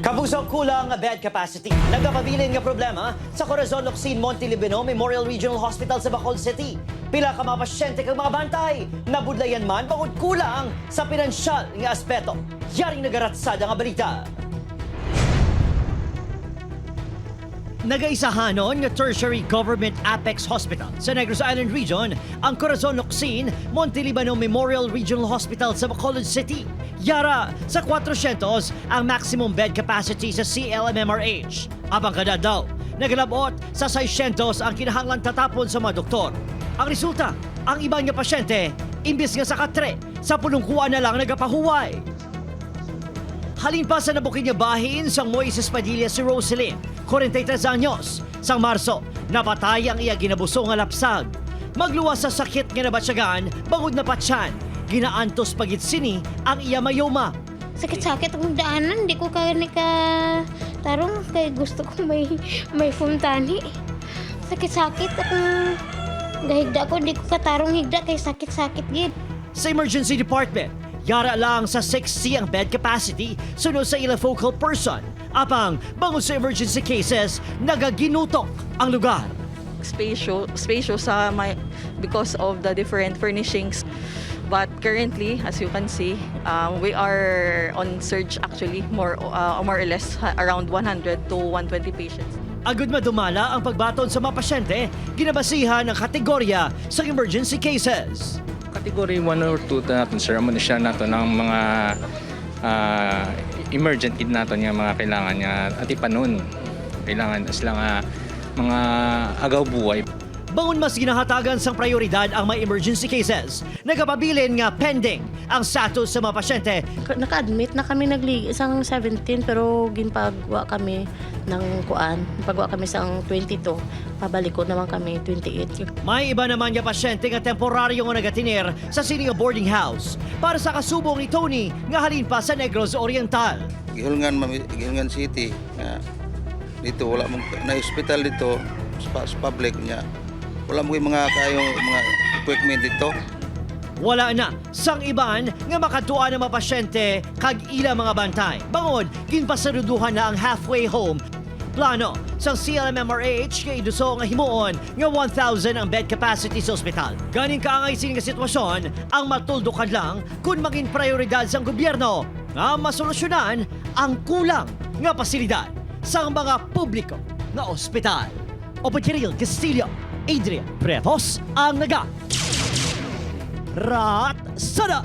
Kabusog kulang nga bed capacity. Nagkapabilin nga problema sa Corazon Locsin Montilibenó Memorial Regional Hospital sa Bacolod City. Pila ka mga pasyente kag mga bantay. Nabudlayan man bangod kulang sa pinansyal nga aspeto. Yaring nagaratsada nga balita. Nagaisahanon nga Tertiary Government Apex Hospital sa Negros Island Region ang Corazon Locsin Montilibenó Memorial Regional Hospital sa Bacolod City. Yara sa 400 ang maximum bed capacity sa CLMMRH. Abang kada daw, nagalabot sa 600 ang kinahanglan tatapon sa mga doktor. Ang resulta, ang iba nga pasyente, imbis nga sa katre, sa pulungkuan na lang nagapahuway. Halin pa sa nabuking nga bahin sang Moises Padilla si Roselyn, 43 anyos. Sang Marso, napatay ang iya ginabuso nga lapsag. Magluwas sa sakit nga nabatsagan, bangod na patyan. Ginaantos pagit sini ang iya mayoma. Sakit-sakit akong daanan, di ko tarong kay gusto ko may funtani. Sakit-sakit akong gahigda ko, di ko katarong higda kay sakit-sakit gid. Sa emergency department, yara lang sa 60 ang bed capacity sunod sa ilang focal person. Apang bangod sa emergency cases, nagaginutok ang lugar. Spacious sa because of the different furnishings. But currently, as you can see, we are on surge actually, more or less around 100 to 120 patients. Agud madumala ang pagbaton sa mga pasyente, ginabasihan ng kategorya sa emergency cases. Category 1 or 2 natin, sir, amo na siya nato ng mga emergent kit nato nga mga kailangan niya at ipanon. Kailangan sila nga mga agaw buhay. Bangon mas ginahatagan sang prioridad ang mga emergency cases. Nagapabilin nga pending ang status sa mga pasyente. Naka-admit na kami isang 17 pero ginpagwa kami ng kuan. Pagwa kami sang 22. Pabalik ko naman kami 28. May iba naman nga pasyente nga temporaryo nga nagatinir sa senior boarding house para sa kasubong ni Tony nga halin pa sa Negros Oriental. Gihulngan City nga dito wala mong na-hospital dito sa public niya. Wala mo mga kayong mga equipment dito. Wala na sang iban nga makatuan ng mga pasyente kag ila mga bantay. Bangod, ginpasaruduhan na ang halfway home. Plano sang CLMMRH kay iduso nga himuon nga 1,000 ang bed capacity sa ospital. Ganing kaangay sini nga sitwasyon ang matuldukan lang kung maging prioridad sang gobyerno nga masolusyonan ang kulang nga pasilidad sa mga publiko nga ospital. Opetiril Castillo, Adrian Pretos ang naga. Rat Sada!